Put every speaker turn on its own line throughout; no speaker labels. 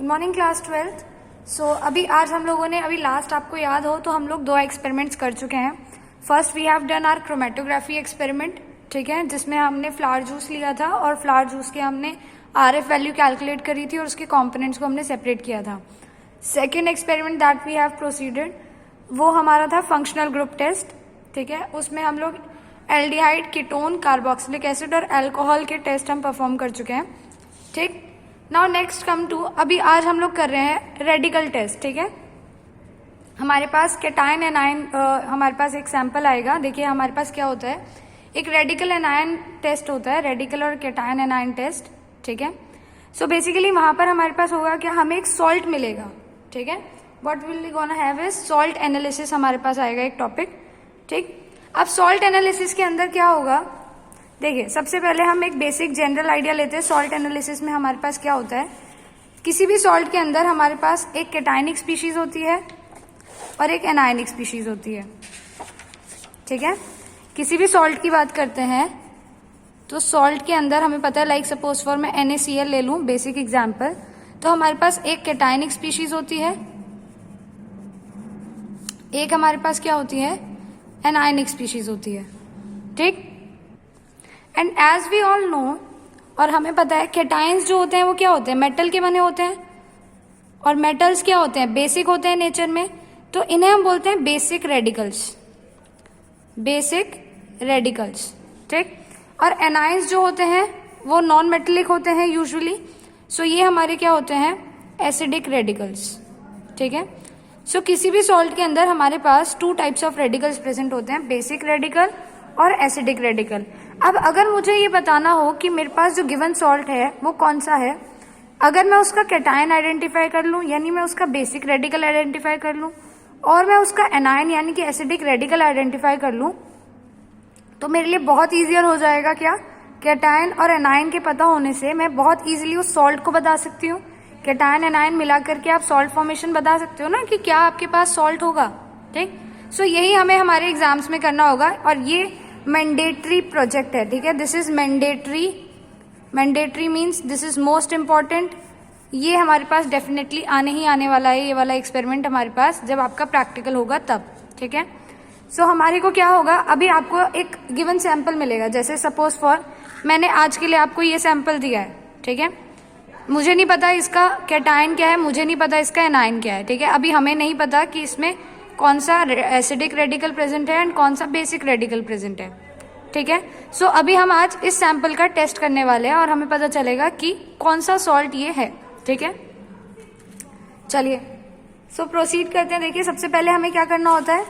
Good morning class 12th। सो अभी आज हम लोगों ने लास्ट आपको याद हो तो हम लोग 2 एक्सपेरिमेंट्स कर चुके हैं। First we have done our chromatography experiment, ठीक है, जिसमें हमने फ्लावर जूस लिया था और फ्लावर जूस के हमने RF वैल्यू कैलकुलेट करी थी और उसके कॉम्पोनेंट्स को हमने सेपरेट किया था। Second experiment that we have proceeded वो हमारा था फंक्शनल ग्रुप टेस्ट, ठीक है। उसमें हम लोग एल्डिहाइड, कीटोन, कार्बोक्सिलिक एसिड और अल्कोहल के टेस्ट हम परफॉर्म कर चुके हैं, ठीक। नाउ नेक्स्ट कम टू, अभी आज हम लोग कर रहे हैं रेडिकल टेस्ट, ठीक है। हमारे पास कैटायन एनायन, हमारे पास एक सैंपल आएगा। देखिए हमारे पास क्या होता है, एक रेडिकल एनायन टेस्ट होता है, रेडिकल और कैटायन एनायन टेस्ट, ठीक है। सो बेसिकली वहां पर हमारे पास होगा क्या, हमें एक सॉल्ट मिलेगा, ठीक है। What will we gonna have is salt analysis, हमारे पास आएगा एक टॉपिक, ठीक। अब सॉल्ट एनालिसिस के अंदर क्या होगा, देखिए सबसे पहले हम एक बेसिक जनरल आइडिया लेते हैं। सॉल्ट एनालिसिस में हमारे पास क्या होता है, किसी भी सॉल्ट के अंदर हमारे पास एक कैटायनिक स्पीशीज होती है और एक एनायनिक स्पीशीज होती है, ठीक है। किसी भी सॉल्ट की बात करते हैं तो सॉल्ट के अंदर हमें पता है, लाइक सपोज फॉर मैं NaCl ले लूं बेसिक एग्जाम्पल, तो हमारे पास एक कैटायनिक स्पीशीज होती है, एक हमारे पास क्या होती है, एनायनिक स्पीशीज होती है, ठीक। And as we all know, और हमें पता है कैटायंस जो होते हैं वो क्या होते हैं, मेटल के बने होते हैं, और मेटल्स क्या होते हैं, बेसिक होते हैं नेचर में, तो इन्हें हम बोलते हैं बेसिक रेडिकल्स, बेसिक रेडिकल्स, ठीक। और एनायंस जो होते हैं वो नॉन मेटेलिक होते हैं यूजुअली, सो ये हमारे क्या होते हैं, एसिडिक रेडिकल्स, ठीक है। सो किसी भी सॉल्ट के अंदर हमारे पास 2 टाइप्स ऑफ रेडिकल्स प्रेजेंट होते हैं, बेसिक रेडिकल और एसिडिक रेडिकल। अब अगर मुझे ये बताना हो कि मेरे पास जो गिवन सॉल्ट है वो कौन सा है, अगर मैं उसका कैटायन आइडेंटिफाई कर लूं, यानी मैं उसका बेसिक रेडिकल आइडेंटिफाई कर लूं, और मैं उसका एनायन यानी कि एसिडिक रेडिकल आइडेंटिफाई कर लूं, तो मेरे लिए बहुत ईजियर हो जाएगा। क्या, कैटायन और एनायन के पता होने से मैं बहुत ईजिली उस सॉल्ट को बता सकती हूँ। कैटायन एनायन मिला करके आप सॉल्ट फॉर्मेशन बता सकते हो ना, कि क्या आपके पास सॉल्ट होगा, ठीक। सो यही हमें हमारे एग्जाम्स में करना होगा, और ये मैंडेटरी प्रोजेक्ट है, ठीक है। This is mandatory, mandatory means this is most important. ये हमारे पास डेफिनेटली आने ही आने वाला है, ये वाला एक्सपेरिमेंट हमारे पास जब आपका प्रैक्टिकल होगा तब, ठीक है। सो हमारे को क्या होगा, अभी आपको एक गिवन सैंपल मिलेगा, जैसे सपोज फॉर मैंने आज के लिए आपको ये सैंपल दिया है, ठीक है। मुझे नहीं पता इसका कैटायन क्या है, मुझे नहीं पता इसका एनायन क्या है, ठीक है। अभी हमें नहीं पता कि इसमें कौन सा एसिडिक रेडिकल प्रेजेंट है एंड कौन सा बेसिक रेडिकल प्रेजेंट है, ठीक है। सो अभी हम आज इस सैंपल का टेस्ट करने वाले हैं और हमें पता चलेगा कि कौन सा सॉल्ट ये है, ठीक है। चलिए सो प्रोसीड करते हैं। देखिए सबसे पहले हमें क्या करना होता है,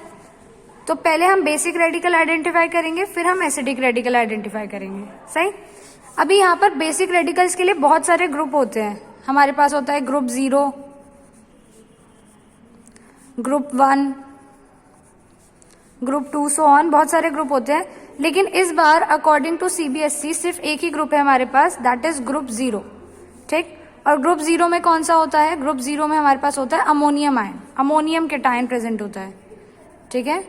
तो पहले हम बेसिक रेडिकल आइडेंटिफाई करेंगे, फिर हम एसिडिक रेडिकल आइडेंटिफाई करेंगे, सही। अभी यहाँ पर बेसिक रेडिकल्स के लिए बहुत सारे ग्रुप होते हैं। हमारे पास होता है group 0, group 1, group 2, so on, बहुत सारे ग्रुप होते हैं। लेकिन इस बार अकॉर्डिंग टू CBSE सिर्फ एक ही ग्रुप है हमारे पास, दैट इज ग्रुप 0, ठीक। और ग्रुप 0 में कौन सा होता है, ग्रुप 0 में हमारे पास होता है ammonium ion, ammonium cation present होता है, ठीक है।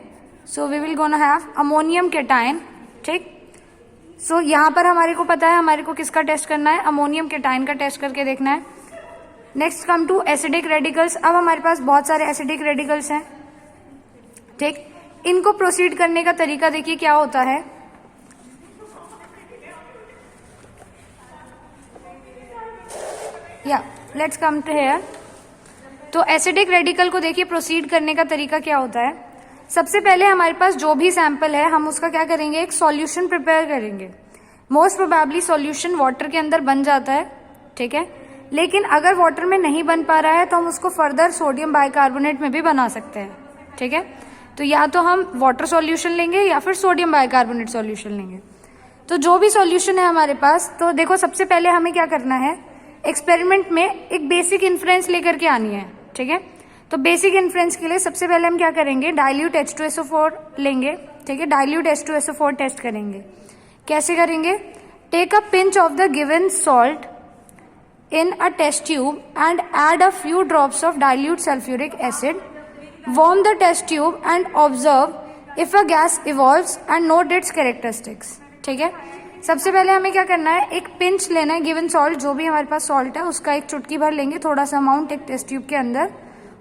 So we will gonna have ammonium cation, ठीक। सो यहाँ पर हमारे को पता है हमारे को किसका टेस्ट करना है, अमोनियम कैटायन का टेस्ट करके देखना है। Next come to acidic radicals. अब हमारे पास बहुत सारे एसिडिक रेडिकल्स हैं, ठीक। इनको प्रोसीड करने का तरीका देखिए क्या होता है। या लेट्स कम टू हियर। तो एसिडिक रेडिकल को देखिए प्रोसीड करने का तरीका क्या होता है। सबसे पहले हमारे पास जो भी सैंपल है हम उसका क्या करेंगे, एक सॉल्यूशन प्रिपेयर करेंगे। मोस्ट प्रोबेबली सॉल्यूशन वाटर के अंदर बन जाता है, ठीक है। लेकिन अगर वाटर में नहीं बन पा रहा है तो हम उसको फर्दर सोडियम बाइकार्बोनेट में भी बना सकते हैं, ठीक है। तो या तो हम वाटर सॉल्यूशन लेंगे या फिर सोडियम बाइकार्बोनेट सॉल्यूशन लेंगे। तो जो भी सॉल्यूशन है हमारे पास, तो देखो सबसे पहले हमें क्या करना है, एक्सपेरिमेंट में एक बेसिक इन्फ्रेंस लेकर के आनी है, ठीक है। तो बेसिक इन्फ्रेंस के लिए सबसे पहले हम क्या करेंगे, डाइल्यूट H2SO4 लेंगे, ठीक है। डाइल्यूट H2SO4 टेस्ट करेंगे। कैसे करेंगे, take a pinch of the given salt in a test tube and add a few drops of dilute sulfuric acid. Warm the test tube and observe if a gas evolves and note its characteristics, ठीक है। सबसे पहले हमें क्या करना है, एक pinch लेना है गिवन सॉल्ट, जो भी हमारे पास सॉल्ट है उसका एक चुटकी भर लेंगे, थोड़ा सा अमाउंट एक टेस्ट ट्यूब के अंदर,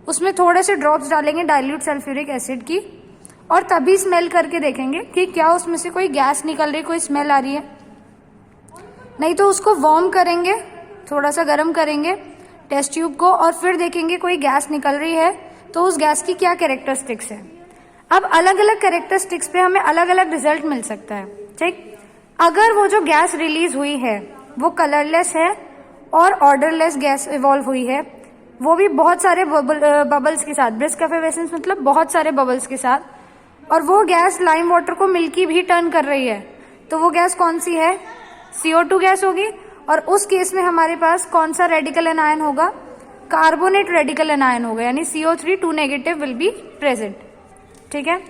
उसमें थोड़े से ड्रॉप्स डालेंगे डाइल्यूट सल्फ्यूरिक एसिड की, और तभी स्मेल करके देखेंगे कि क्या उसमें से कोई गैस निकल रही, कोई स्मेल आ रही है। नहीं तो उसको वार्म करेंगे, थोड़ा सा गर्म करेंगे टेस्ट ट्यूब को, और फिर देखेंगे कोई गैस निकल रही है तो उस गैस की क्या कैरेक्टरिस्टिक्स है। अब अलग अलग कैरेक्टरिस्टिक्स पे हमें अलग अलग रिजल्ट मिल सकता है, ठीक। अगर वो जो गैस रिलीज हुई है वो कलरलेस है और ऑर्डरलेस गैस इवॉल्व हुई है, वो भी बहुत सारे बबल्स के साथ, ब्रिस्क एफेरेसेंस मतलब बहुत सारे बबल्स के साथ, और वो गैस लाइम वाटर को मिल्की भी टर्न कर रही है, तो वो गैस कौन सी है, CO2 गैस होगी। और उस केस में हमारे पास कौन सा रेडिकल एनायन होगा, कार्बोनेट रेडिकल एनायन होगा, यानी CO3 2 negative will be present, ठीक है।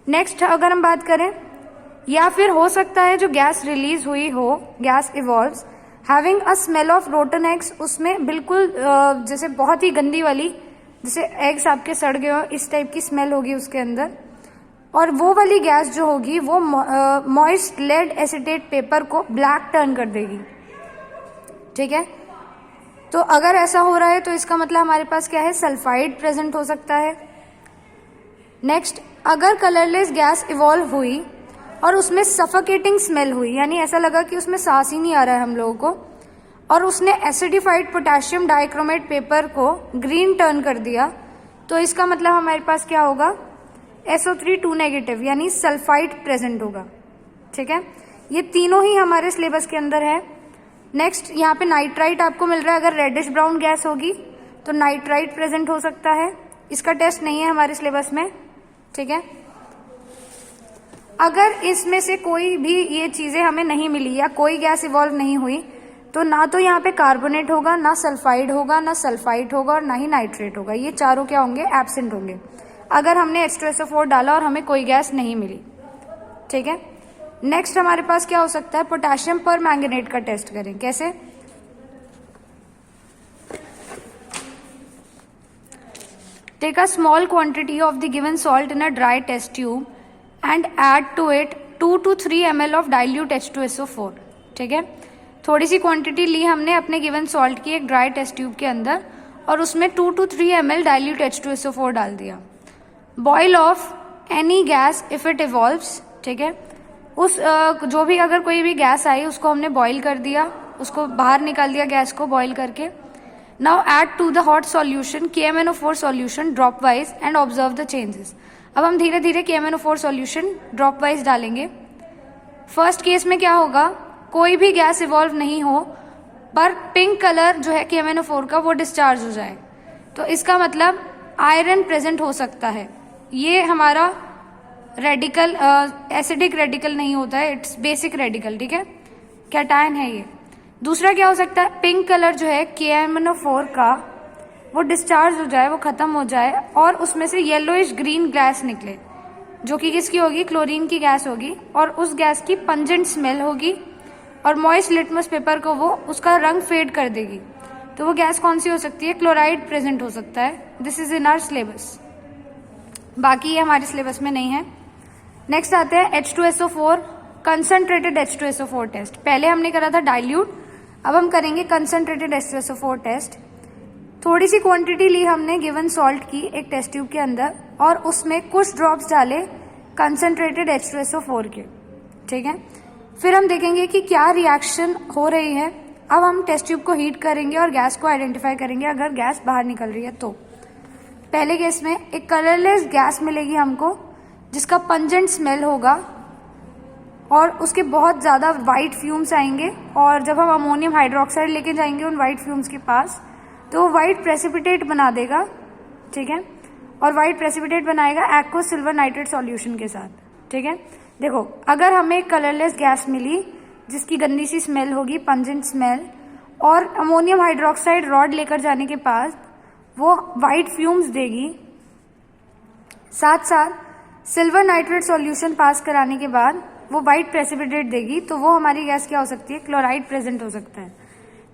नेक्स्ट अगर हम बात करें, या फिर हो सकता है जो गैस रिलीज हुई हो, gas evolves having a smell of rotten eggs, उसमें बिल्कुल जैसे बहुत ही गंदी वाली, जैसे एग्स आपके सड़ गए हो इस टाइप की स्मेल होगी उसके अंदर, और वो वाली गैस जो होगी वो मॉइस्ट लेड एसिटेट पेपर को ब्लैक टर्न कर देगी, ठीक है। तो अगर ऐसा हो रहा है तो इसका मतलब हमारे पास क्या है, सल्फाइड प्रेजेंट हो सकता है। नेक्स्ट, अगर कलरलेस गैस इवॉल्व हुई और उसमें सफोकेटिंग स्मेल हुई, यानी ऐसा लगा कि उसमें सांस ही नहीं आ रहा है हम लोगों को, और उसने एसिडिफाइड पोटेशियम डाइक्रोमेट पेपर को ग्रीन टर्न कर दिया, तो इसका मतलब हमारे पास क्या होगा, SO3 2 नेगेटिव, यानी सल्फाइड प्रेजेंट होगा, ठीक है। ये तीनों ही हमारे सिलेबस के अंदर है। नेक्स्ट, यहाँ पे नाइट्राइट आपको मिल रहा है, अगर रेडिश ब्राउन गैस होगी तो नाइट्राइट प्रेजेंट हो सकता है, इसका टेस्ट नहीं है हमारे सिलेबस में, ठीक है। अगर इसमें से कोई भी ये चीजें हमें नहीं मिली या कोई गैस इवॉल्व नहीं हुई, तो ना तो यहाँ पे कार्बोनेट होगा, ना सल्फाइड होगा, ना सल्फाइड होगा, और ना ही नाइट्रेट होगा, ये चारों क्या होंगे, एब्सेंट होंगे, अगर हमने H2SO4 डाला और हमें कोई गैस नहीं मिली, ठीक है। नेक्स्ट हमारे पास क्या हो सकता है, पोटेशियम पर मैंगनेट का टेस्ट करें, कैसे, take a small quantity of the given salt in a dry test tube and add to it 2 to 3 ml of dilute H2SO4, ठीक है। थोड़ी सी क्वांटिटी ली हमने अपने गिवन सॉल्ट की एक ड्राई टेस्ट ट्यूब के अंदर, और उसमें 2 to 3 ml डाइल्यूट H2SO4 डाल दिया। Boil off any gas if it evolves, ठीक है। उस जो भी अगर कोई भी गैस आई उसको हमने बॉयल कर दिया, उसको बाहर निकाल दिया गैस को बॉयल करके। Now add to the hot solution KMnO4 solution drop wise and observe the changes. अब हम धीरे धीरे KMnO4 सॉल्यूशन ड्रॉप वाइज डालेंगे। फर्स्ट केस में क्या होगा, कोई भी गैस इवॉल्व नहीं हो पर पिंक कलर जो है KMnO4 का वो डिस्चार्ज हो जाए, तो इसका मतलब आयरन प्रेजेंट हो सकता है। ये हमारा रेडिकल एसिडिक रेडिकल नहीं होता है, इट्स बेसिक रेडिकल, ठीक है, कैटायन है ये। दूसरा क्या हो सकता है, पिंक कलर जो है KMnO4 का वो डिस्चार्ज हो जाए, वो खत्म हो जाए, और उसमें से येलोइश ग्रीन गैस निकले, जो कि किसकी होगी, क्लोरीन की गैस होगी, और उस गैस की पंजेंट स्मेल होगी, और मॉइस्ट लिटमस पेपर को वो उसका रंग फेड कर देगी। तो वो गैस कौन सी हो सकती है, क्लोराइड प्रेजेंट हो सकता है। This is in our syllabus, बाकी ये हमारे सिलेबस में नहीं है। नेक्स्ट आते हैं H2SO4 कंसंट्रेटेड H2SO4 टेस्ट। पहले हमने करा था डाइल्यूट, अब हम करेंगे कंसंट्रेटेड H2SO4 टेस्ट। थोड़ी सी क्वांटिटी ली हमने गिवन सॉल्ट की एक टेस्ट ट्यूब के अंदर, और उसमें कुछ ड्रॉप्स डाले कंसंट्रेटेड H2SO4 के, ठीक है। फिर हम देखेंगे कि क्या रिएक्शन हो रही है। अब हम टेस्ट ट्यूब को हीट करेंगे और गैस को आइडेंटिफाई करेंगे अगर गैस बाहर निकल रही है तो। पहले केस में एक कलरलेस गैस मिलेगी हमको, जिसका पंजेंट स्मेल होगा, और उसके बहुत ज़्यादा वाइट फ्यूम्स आएंगे, और जब हम अमोनियम हाइड्रोक्साइड लेके जाएंगे उन वाइट फ्यूम्स के पास, तो वो वाइट प्रेसिपिटेट बना देगा, ठीक है, और वाइट प्रेसिपिटेट बनाएगा एक्वस सिल्वर नाइट्रेट सॉल्यूशन के साथ, ठीक है। देखो, अगर हमें कलरलेस गैस मिली जिसकी गंदी सी स्मेल होगी, पंजेंट स्मेल, और अमोनियम हाइड्रोक्साइड रॉड लेकर जाने के पास वो वाइट फ्यूम्स देगी, साथ साथ सिल्वर नाइट्रेट सॉल्यूशन पास कराने के बाद वो वाइट प्रेसिपिटेट देगी, तो वो हमारी गैस क्या हो सकती है, क्लोराइड प्रेजेंट हो सकता है।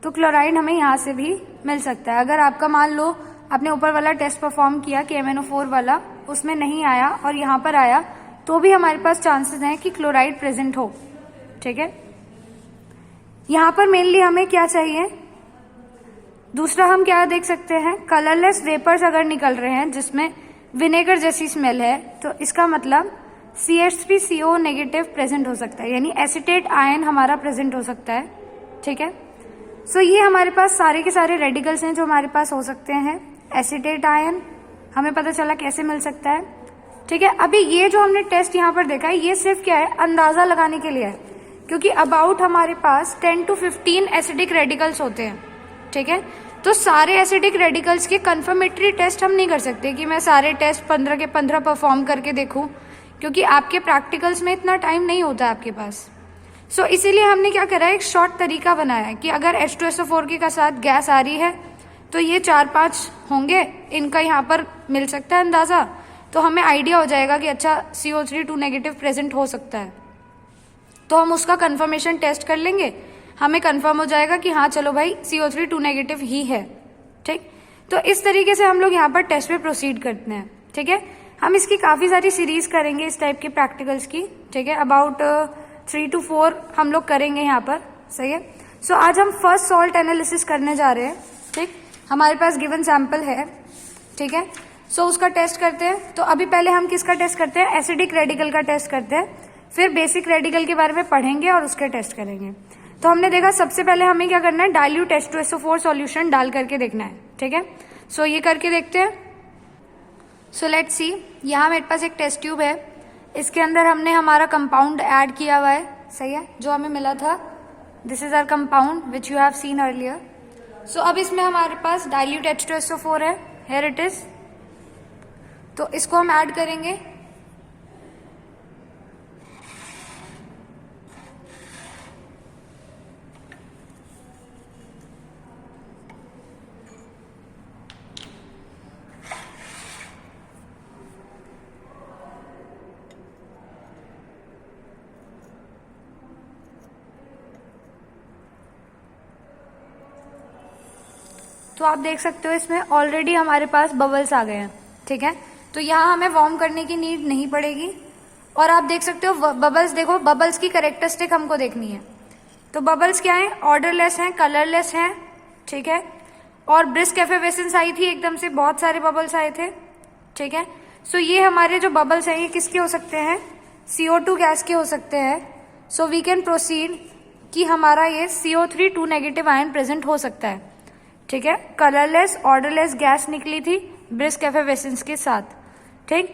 तो क्लोराइड हमें यहाँ से भी मिल सकता है। अगर आपका मान लो आपने ऊपर वाला टेस्ट परफॉर्म किया KMnO4 वाला, उसमें नहीं आया और यहाँ पर आया, तो भी हमारे पास चांसेस हैं कि क्लोराइड प्रेजेंट हो, ठीक है। यहाँ पर मेनली हमें क्या चाहिए, दूसरा हम क्या देख सकते हैं, कलरलेस वेपर्स अगर निकल रहे हैं जिसमें विनेगर जैसी स्मेल है, तो इसका मतलब CH3CO नेगेटिव प्रेजेंट हो सकता है, यानी एसिटेट आयन हमारा प्रेजेंट हो सकता है। ठीक है, सो ये हमारे पास सारे के सारे रेडिकल्स हैं जो हमारे पास हो सकते हैं। एसिटेट आयन हमें पता चला कैसे मिल सकता है। ठीक है, अभी ये जो हमने टेस्ट यहाँ पर देखा है ये सिर्फ क्या है, अंदाजा लगाने के लिए है, क्योंकि अबाउट हमारे पास 10 to 15 एसिडिक रेडिकल्स होते हैं। ठीक है, तो सारे एसिडिक रेडिकल्स के कंफर्मेटरी टेस्ट हम नहीं कर सकते कि मैं सारे टेस्ट 15 के 15 परफॉर्म करके देखूं, क्योंकि आपके प्रैक्टिकल्स में इतना टाइम नहीं होता आपके पास। सो इसीलिए हमने क्या करा है, एक शॉर्ट तरीका बनाया है कि अगर H2SO4 के साथ गैस आ रही है तो ये 4-5 होंगे, इनका यहाँ पर मिल सकता है अंदाजा, तो हमें आइडिया हो जाएगा कि अच्छा CO3 2 नेगेटिव प्रेजेंट हो सकता है। तो हम उसका कंफर्मेशन टेस्ट कर लेंगे, हमें कंफर्म हो जाएगा कि हाँ चलो भाई CO3 2 नेगेटिव ही है। ठीक, तो इस तरीके से हम लोग यहाँ पर टेस्ट पे प्रोसीड करते हैं। ठीक है, हम इसकी काफी सारी सीरीज करेंगे इस टाइप के प्रैक्टिकल्स की। ठीक है, अबाउट 3 to 4 हम लोग करेंगे यहाँ पर। सही है, सो आज हम फर्स्ट सॉल्ट एनालिसिस करने जा रहे हैं। ठीक, हमारे पास गिवन सैंपल है। ठीक है, सो उसका टेस्ट करते हैं। तो अभी पहले हम किसका टेस्ट करते हैं, एसिडिक रेडिकल का टेस्ट करते हैं, फिर बेसिक रेडिकल के बारे में पढ़ेंगे और उसके टेस्ट करेंगे। तो हमने देखा सबसे पहले हमें क्या करना है, डाइल्यूट H2SO4 सॉल्यूशन डाल करके देखना है। ठीक है, सो ये करके देखते हैं। सो लेट्स सी, यहाँ मेरे पास एक टेस्ट ट्यूब है, इसके अंदर हमने हमारा कंपाउंड ऐड किया हुआ है। सही है, जो हमें मिला था, this is our compound which you have seen earlier. So अब इसमें हमारे पास डाइल्यूट H2SO4 है, हियर इट इज। तो इसको हम ऐड करेंगे। तो आप देख सकते हो इसमें ऑलरेडी हमारे पास बबल्स आ गए हैं। ठीक है, तो यहाँ हमें वार्म करने की नीड नहीं पड़ेगी। और आप देख सकते हो बबल्स, देखो बबल्स की कैरेक्टरिस्टिक हमको देखनी है। तो बबल्स क्या है, ऑर्डरलेस हैं, कलरलेस हैं। ठीक है, और ब्रिस्क एफेवेसेंस आई थी, एकदम से बहुत सारे बबल्स आए थे। ठीक है, सो ये हमारे जो बबल्स हैं ये किसके हो सकते हैं, CO2 गैस के हो सकते हैं। सो वी कैन प्रोसीड कि हमारा ये CO3 2 नेगेटिव आयन प्रेजेंट हो सकता है। ठीक है, कलरलेस ऑर्डरलेस गैस निकली थी ब्रिस्क एफेवेसेंस के साथ। ठीक,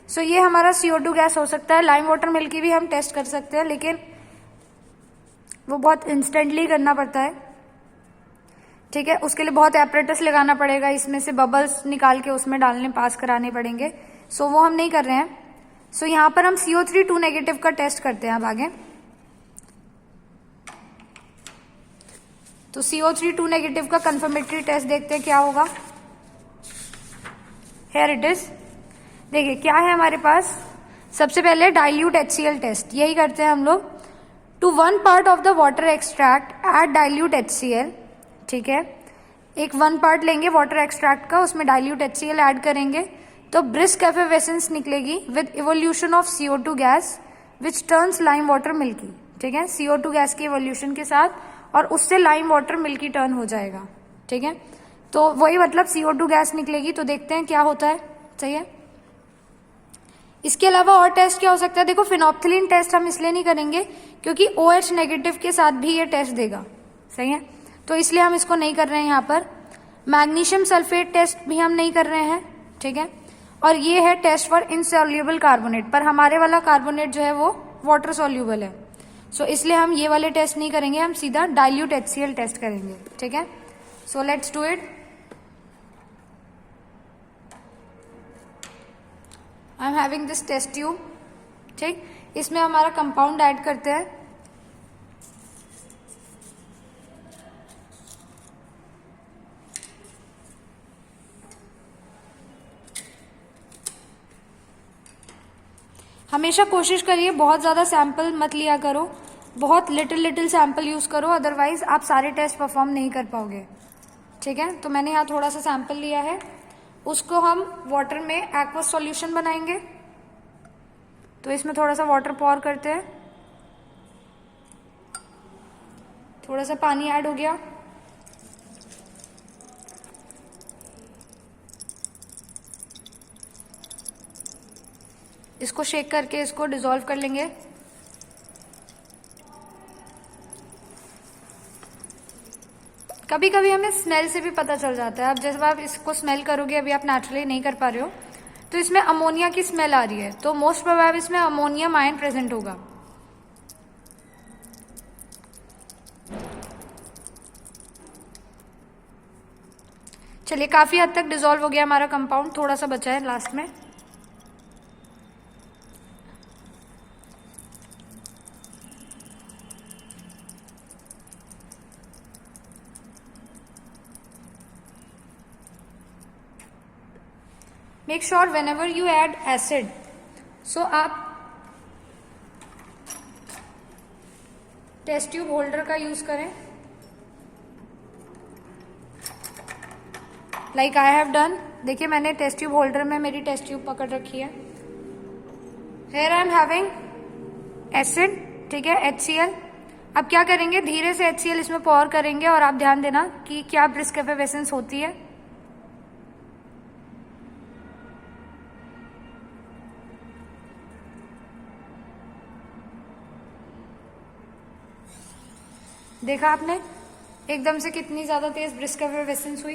सो ये हमारा CO2 गैस हो सकता है। लाइम वाटर मिल की भी हम टेस्ट कर सकते हैं, लेकिन वो बहुत इंस्टेंटली करना पड़ता है। ठीक है, उसके लिए बहुत एपरेटस लगाना पड़ेगा, इसमें से बबल्स निकाल के उसमें डालने पास कराने पड़ेंगे। सो वो हम नहीं कर रहे हैं। सो यहाँ पर हम CO3 2 नेगेटिव का टेस्ट करते हैं अब आगे। तो CO3 2 नेगेटिव का कंफर्मेटरी टेस्ट देखते हैं क्या होगा। Here it is. देखिए क्या है हमारे पास, सबसे पहले डाइल्यूट HCl टेस्ट, यही करते हैं हम लोग। To 1 part of the water extract add dilute HCl। ठीक है, एक 1 part लेंगे वाटर एक्सट्रैक्ट का, उसमें डाइल्यूट HCl ऐड करेंगे तो ब्रिस्क एफेवेसेंस निकलेगी with evolution of CO2 gas which turns lime water milky. ठीक है, CO2 गैस के इवोल्यूशन के साथ, और उससे लाइम वाटर मिल्की टर्न हो जाएगा। ठीक है, तो वही मतलब CO2 गैस निकलेगी। तो देखते हैं क्या होता है। सही है, इसके अलावा और टेस्ट क्या हो सकता है, देखो फिनोप्थिलीन टेस्ट हम इसलिए नहीं करेंगे क्योंकि OH नेगेटिव के साथ भी ये टेस्ट देगा। सही है, तो इसलिए हम इसको नहीं कर रहे हैं यहाँ पर। मैग्नीशियम सल्फेट टेस्ट भी हम नहीं कर रहे हैं। ठीक है, और ये है टेस्ट फॉर इनसॉल्युबल कार्बोनेट, पर हमारे वाला कार्बोनेट जो है वो वाटर सॉल्युबल है। सो इसलिए हम ये वाले टेस्ट नहीं करेंगे, हम सीधा डाइल्यूट HCl टेस्ट करेंगे। ठीक है, so let's do it. I am having this test tube. ठीक, इसमें हमारा कंपाउंड ऐड करते हैं। हमेशा कोशिश करिए बहुत ज़्यादा सैंपल मत लिया करो, बहुत लिटिल सैंपल यूज़ करो, अदरवाइज आप सारे टेस्ट परफॉर्म नहीं कर पाओगे। ठीक है, तो मैंने यहाँ थोड़ा सा सैंपल लिया है, उसको हम वाटर में एक्वस सॉल्यूशन बनाएंगे। तो इसमें थोड़ा सा वाटर पॉर करते हैं। थोड़ा सा पानी ऐड हो गया। इसको शेक करके इसको डिसॉल्व कर लेंगे। कभी कभी हमें स्मेल से भी पता चल जाता है। अब जैसे आप इसको स्मेल करोगे, अभी आप नेचुरली नहीं कर पा रहे हो, तो इसमें अमोनिया की स्मेल आ रही है, तो मोस्ट प्रोबेबल इसमें अमोनियम आयन प्रेजेंट होगा। चलिए, काफी हद तक डिसॉल्व हो गया हमारा कंपाउंड, थोड़ा सा बचा है लास्ट में। Make sure whenever you add acid, so आप टेस्ट ट्यूब होल्डर का यूज करें, लाइक आई हैव डन। देखिए, मैंने टेस्ट ट्यूब होल्डर में मेरी टेस्ट ट्यूब पकड़ रखी है। Here I am having acid, ठीक है, HCl। अब क्या करेंगे, धीरे से HCl इसमें पॉर करेंगे, और आप ध्यान देना कि क्या ब्रिस्क एफेवेसेंस होती है। देखा आपने एकदम से कितनी ज्यादा तेज ब्रिस्क एफेवेसेंस हुई।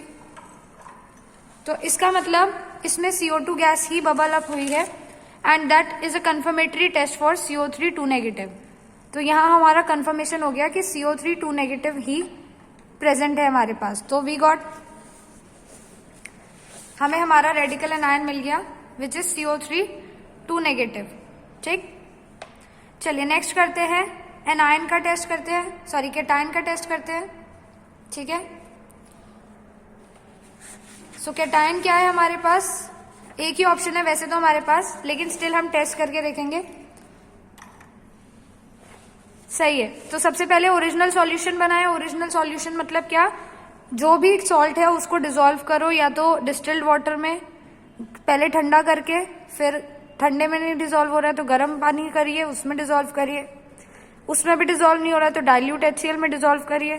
तो इसका मतलब इसमें CO2 गैस ही बबल अप हुई है, and that is a confirmatory test for CO3 2 negative. तो यहां हमारा कंफर्मेशन हो गया कि CO3 2 नेगेटिव ही प्रेजेंट है हमारे पास। तो वी गॉट, हमें हमारा रेडिकल एनायन मिल गया विच इज CO3 2 नेगेटिव। ठीक, चलिए नेक्स्ट करते हैं, एनायन का टेस्ट करते हैं, सॉरी कैटायन का टेस्ट करते हैं। ठीक है, सो कैटायन क्या है हमारे पास, एक ही ऑप्शन है वैसे तो हमारे पास, लेकिन स्टिल हम टेस्ट करके देखेंगे। सही है, तो सबसे पहले ओरिजिनल सॉल्यूशन बनाए। ओरिजिनल सॉल्यूशन मतलब क्या, जो भी सॉल्ट है उसको डिसॉल्व करो, या तो डिस्टिल्ड वाटर में पहले ठंडा करके, फिर ठंडे में नहीं डिसॉल्व हो रहा है तो गर्म पानी करिए, उसमें डिसॉल्व करिए, उसमें भी डिसॉल्व नहीं हो रहा है तो डाइल्यूट HCl में डिसॉल्व करिए,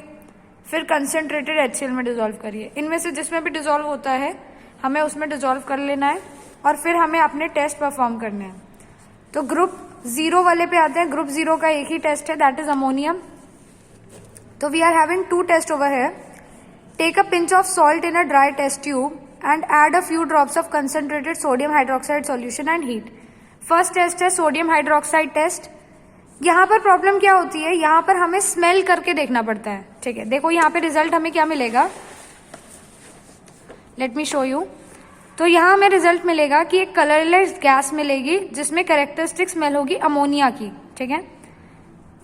फिर कंसेंट्रेटेड HCl में डिसॉल्व करिए। इनमें से जिसमें भी डिसॉल्व होता है हमें उसमें डिसॉल्व कर लेना है, और फिर हमें अपने टेस्ट परफॉर्म करने हैं। तो ग्रुप 0 वाले पे आते हैं। ग्रुप 0 का एक ही टेस्ट है, दैट इज अमोनियम। तो we are having 2 test over here. Take a pinch of salt in a dry test tube and add a few drops of concentrated sodium hydroxide solution and heat. First test है sodium hydroxide test. यहाँ पर problem क्या होती है, यहाँ पर हमें smell करके देखना पड़ता है। ठीक है, देखो यहाँ पे रिजल्ट हमें क्या मिलेगा, लेट मी शो यू। तो यहाँ हमें रिजल्ट मिलेगा कि एक कलरलेस गैस मिलेगी जिसमें कैरेक्टरिस्टिक स्मेल होगी अमोनिया की। ठीक है,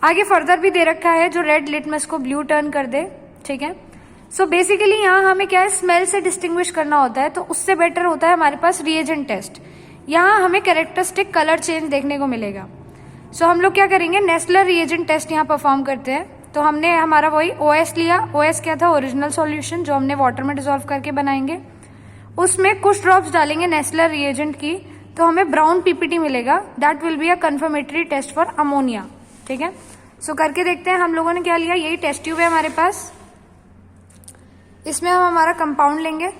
आगे फर्दर भी दे रखा है जो रेड लिटमस को ब्लू टर्न कर दे। ठीक है, सो बेसिकली यहाँ हमें क्या है, स्मेल से डिस्टिंग्विश करना होता है, तो उससे बेटर होता है हमारे पास रिएजेंट टेस्ट। यहाँ हमें कैरेक्टरिस्टिक कलर चेंज देखने को मिलेगा। सो हम लोग क्या करेंगे, नेस्लर रिएजेंट टेस्ट यहाँ परफॉर्म करते हैं। तो हमने हमारा वही OS लिया। OS क्या था, ओरिजिनल सॉल्यूशन, जो हमने वाटर में डिसॉल्व करके बनाएंगे। उसमें कुछ ड्रॉप्स डालेंगे नेस्लर रिएजेंट की, तो हमें ब्राउन PPT मिलेगा, that will be a confirmatory test for ammonia. ठीक है, सो करके देखते हैं। हम लोगों ने क्या लिया, यही टेस्ट ट्यूब है हमारे पास, इसमें हम हमारा कंपाउंड लेंगे,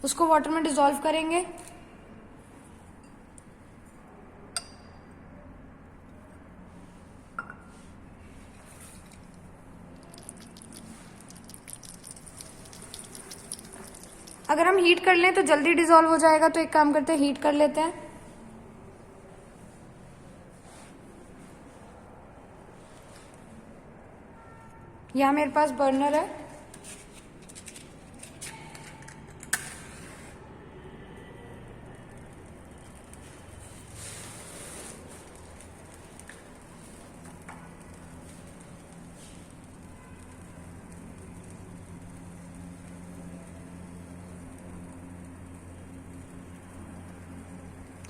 उसको वाटर में डिसॉल्व करेंगे। अगर हम हीट कर लें तो जल्दी डिसॉल्व हो जाएगा, तो एक काम करते हैं, हीट कर लेते हैं। यहां मेरे पास बर्नर है,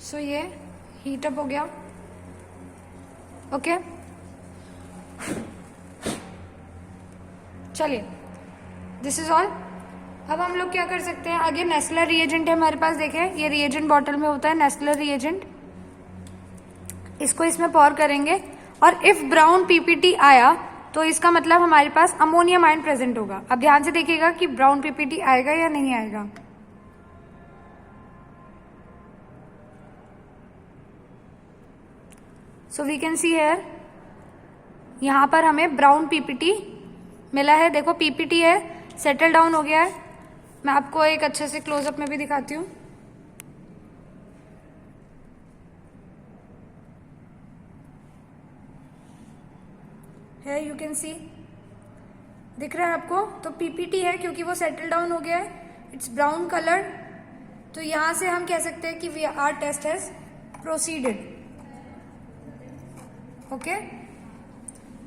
सो ये हीटअप हो गया। ओके, चलिए, दिस इज ऑल। अब हम लोग क्या कर सकते हैं, आगे नेस्लर रिएजेंट है हमारे पास, देखें ये रिएजेंट बॉटल में होता है नेस्लर रिएजेंट, इसको इसमें पॉर करेंगे और इफ ब्राउन पीपीटी आया तो इसका मतलब हमारे पास अमोनियम आयन प्रेजेंट होगा। अब ध्यान से देखिएगा कि ब्राउन पीपीटी आएगा या नहीं आएगा। So we can see here, यहां पर हमें ब्राउन पीपीटी मिला है। देखो पीपीटी है, सेटल डाउन हो गया है। मैं आपको एक अच्छे से क्लोजअप में भी दिखाती हूँ। है, यू कैन सी, दिख रहा है आपको? तो पीपीटी है क्योंकि वो सेटल डाउन हो गया है, इट्स ब्राउन कलर। तो यहां से हम कह सकते हैं कि our test has proceeded. Okay,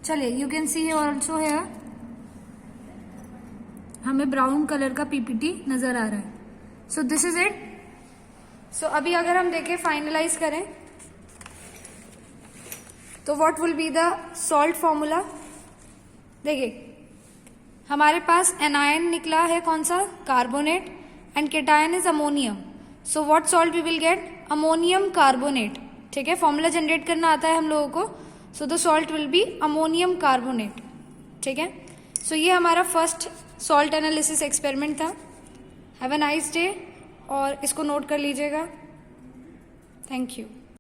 चलिए यू कैन सी ऑल्सो है, हमें ब्राउन कलर का पीपीटी नजर आ रहा है। So this is it. So अभी अगर हम देखें, फाइनलाइज करें, तो what will be the salt formula. देखिए हमारे पास एनायन निकला है, कौन सा, carbonate, and cation is ammonium. So what salt we will get, ammonium carbonate. ठीक है, फॉर्मूला जनरेट करना आता है हम लोगों को। So the salt will be ammonium carbonate. ठीक है, सो ये हमारा फर्स्ट सॉल्ट एनालिसिस एक्सपेरिमेंट था। हैव अ नाइस डे, और इसको नोट कर लीजिएगा। Thank you.